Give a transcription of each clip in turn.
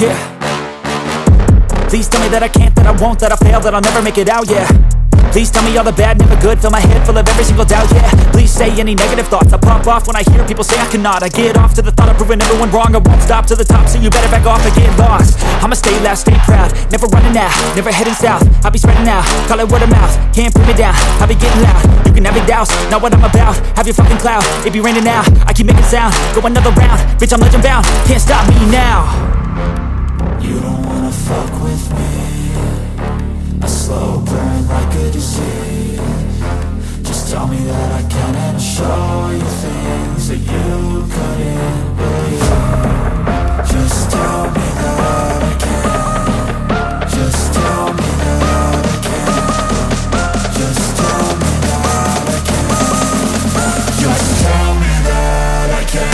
yeah. Please tell me that I can't, that I won't, that I fail, that I'll never make it out, yeah. Please tell me all the bad, never good, fill my head full of every single doubt, yeah. Please say any negative thoughts, I pop off when I hear people say I cannot. I get off to the thought of proving everyone wrong, I won't stop to the top, so you better back off and get lost. I'ma stay loud, stay proud, never running out, never heading south. I'll be spreading out, call it word of mouth, can't put me down, I'll be getting loud. You can have it douse, not what I'm about, have your fucking cloud. It be raining now, I keep making sound, go another round, bitch I'm legend bound, can't stop me now. You don't wanna fuck with me, a slow burn like a disease. Just tell me that I can and I'll show you things that you couldn't believe. Just tell me that I can. Just tell me that I can. Just tell me that I can. Just tell me that I can.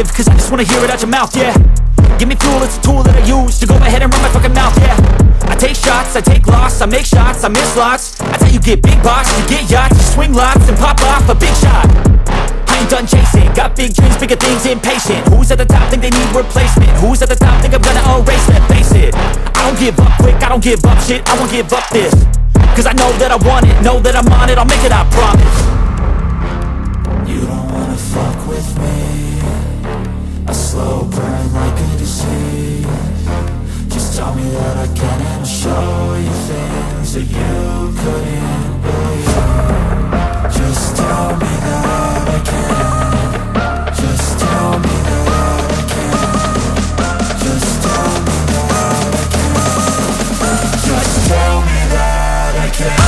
Cause I just wanna hear it out your mouth, yeah. Give me fuel, it's a tool that I use to go ahead and run my fucking mouth, yeah. I take shots, I take loss, I make shots, I miss lots. That's how you get big box, you get yachts, you swing lots and pop off a big shot. I ain't done chasing, got big dreams, bigger things, impatient. Who's at the top think they need replacement? Who's at the top think I'm gonna erase it? Face it, I don't give up quick, I don't give up shit, I won't give up this. Cause I know that I want it, know that I'm on it, I'll make it, I promise. You don't wanna fuck with me, a slow burn like a disease. Just tell me that I can and I'll show you things that you couldn't believe. Just tell me that I can. Just tell me that I can. Just tell me that I can. Just tell me that I can.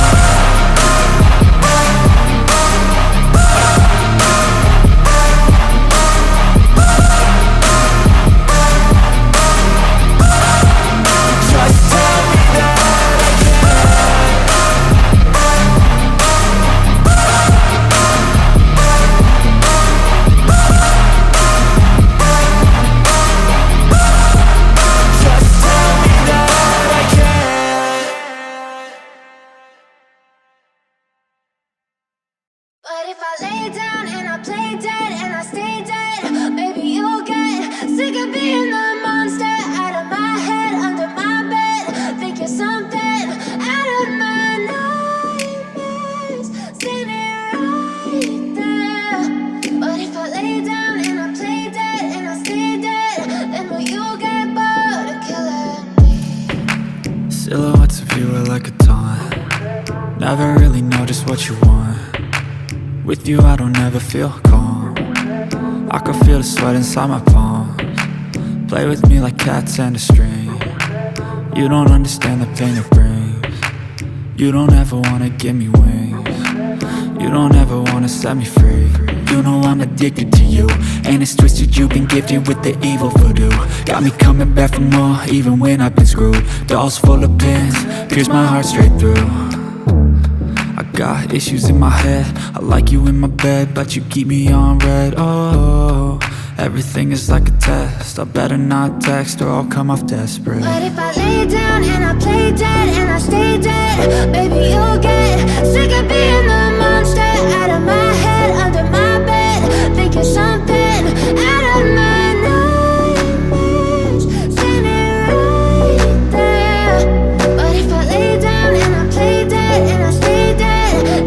But if I lay down and I play dead and I stay dead, maybe you'll get sick of being the monster out of my head, under my bed. Think you're something out of my nightmares, standing right there. But if I lay down and I play dead and I stay dead, then will you get bored of killing me? Silhouettes of you are like a taunt, never really know just what you want. With you I don't ever feel calm, I can feel the sweat inside my palms. Play with me like cats and a string. You don't understand the pain it brings. You don't ever wanna give me wings. You don't ever wanna set me free. You know I'm addicted to you, and it's twisted, you've been gifted with the evil voodoo. Got me coming back for more, even when I've been screwed. Dolls full of pins, pierce my heart straight through. Got issues in my head, I like you in my bed, but you keep me on red. Oh, everything is like a test, I better not text or I'll come off desperate. But if I lay down and I play dead and I stay dead, maybe you'll get sick of being the monster out of my head, under my bed. Think you're something out of my nightmares, standing right there. But if I lay down and I play dead and I stay dead,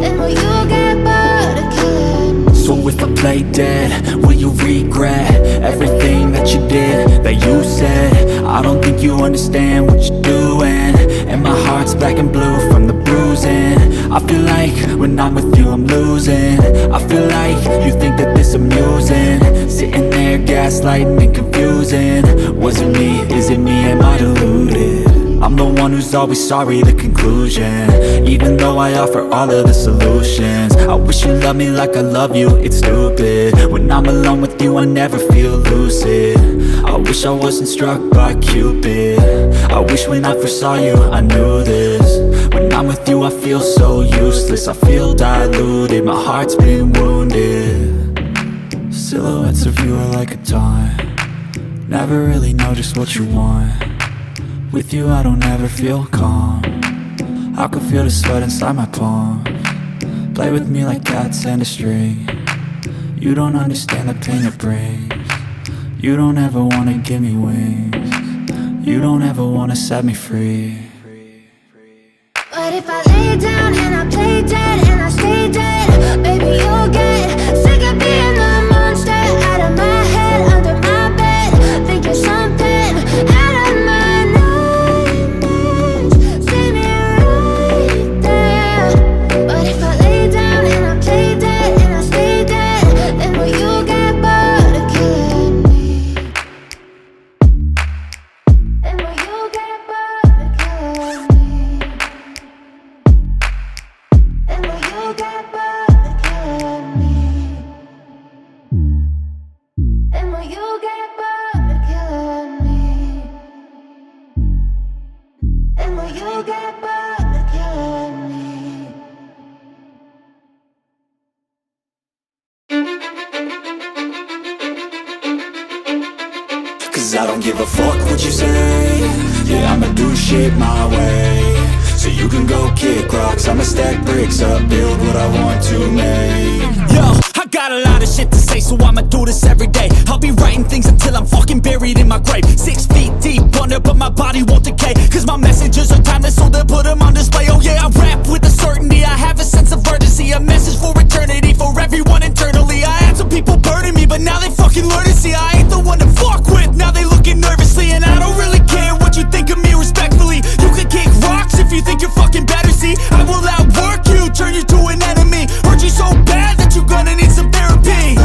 then will you get bored of killing me? So if I play dead, will you regret everything that you did, that you said? I don't think you understand what you're doing, and my heart's black and blue from the bruising. I feel like when I'm with you I'm losing. I feel like you think that this amusing, sitting there gaslighting and confusing. Was it me? Is it me? Am I deluded? I'm the one who's always sorry, the conclusion, even though I offer all of the solutions. I wish you loved me like I love you, it's stupid. When I'm alone with you I never feel lucid. I wish I wasn't struck by Cupid. I wish when I first saw you I knew this. When I'm with you I feel so useless. I feel diluted, my heart's been wounded. Silhouettes of you are like a taunt. Never really know just what you want. With you I don't ever feel calm. I can feel the sweat inside my palms. Play with me like cats and a string. You don't understand the pain it brings. You don't ever wanna give me wings. You don't ever wanna set me free. But if I lay down and I play dead and I stay dead, baby, you'll get sick of being the monster out of my head, under my bed, thinking something out of my nightmares. See me right there. But if I lay down and I play dead and I stay dead, then will you get bored of killing me? Then will you get bored of killing me? And will you get bored of killing me? And will you get bored of killing me? And will you get bored of killing me? Cause I don't give a fuck what you say. Yeah, I'ma do shit my way. So you can go kick rocks, I'ma stack bricks up, build what I want to make. Yo, I got a lot of shit to say, so I'ma do this every day. I'll be writing things until I'm fucking buried in my grave. 6 feet deep under, but my body won't decay. Cause my messages are timeless, so they'll put them on display. Oh yeah, I rap with a certainty, I have a sense of urgency. A message for eternity, for everyone internally. I had some people burning me, but now they fucking learn to see I ain't the one to fuck with, now they looking nervously. And I don't really care what you think of me, respectfully. You can kick rocks if you think you're fucking better, see. I will outwork you, turn you to an enemy. Hurt you so bad that you're gonna need some therapy.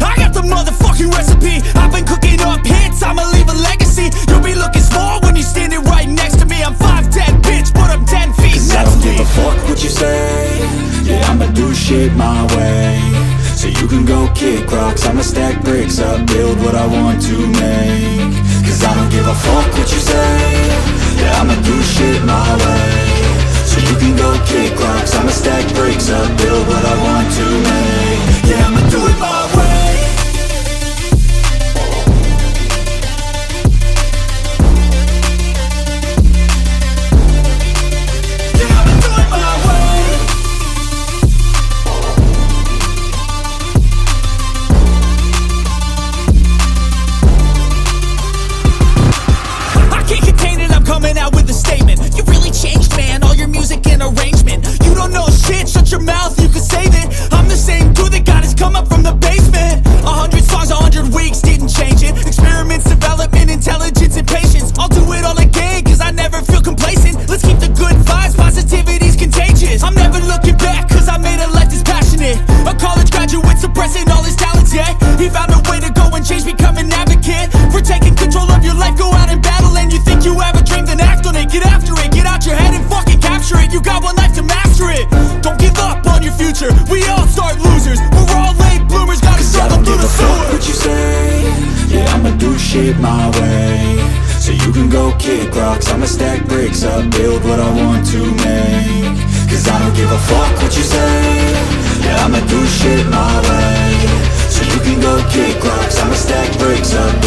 I got the motherfucking recipe. I've been cooking up hits, I'ma leave a legacy. You'll be looking small when you're standing right next to me. I'm 5'10", bitch, but I'm 10 feet. Cause I don't give a fuck what you say. Yeah, I'ma do shit my way. So you can go kick rocks, I'ma stack bricks up, build what I want to make. Cause I don't give a fuck what you say. Yeah, I'ma do shit my way. So you can go kick rocks, I'ma stack bricks up, build what I want to make. Yeah, I'ma do it my way. Yeah, I'ma do it my way. I can't contain it, I'm coming out with a statement. You really changed, man, all your music and arrangement. You don't know shit, shut your mouth, you can save it. I'm the same dude that got his come up from the basement. 100 songs, 100 weeks, didn't change it. Experiments, development, intelligence, and patience. I'll do it all again, cause I never feel complacent. Let's keep the good vibes, positivity's contagious. I'm never looking back, cause I made a life that's passionate. A college graduate suppressing all his talents, yeah. He found a way to go and change, become an advocate. For taking control of your life, go out and battle. And you think you have a dream, then act on it. Get after it, get out your head and fucking capture it. You got one life to master it. Don't give up on your future, we all start losers. We're all late bloomers, gotta struggle through the sewer. What you say? Yeah, I'ma do shit my way. So you can go kick rocks, I'ma stack bricks up, build what I want to make. Cause I don't give a fuck what you say. Yeah, I'ma do shit my way. So you can go kick rocks, I'ma stack bricks up,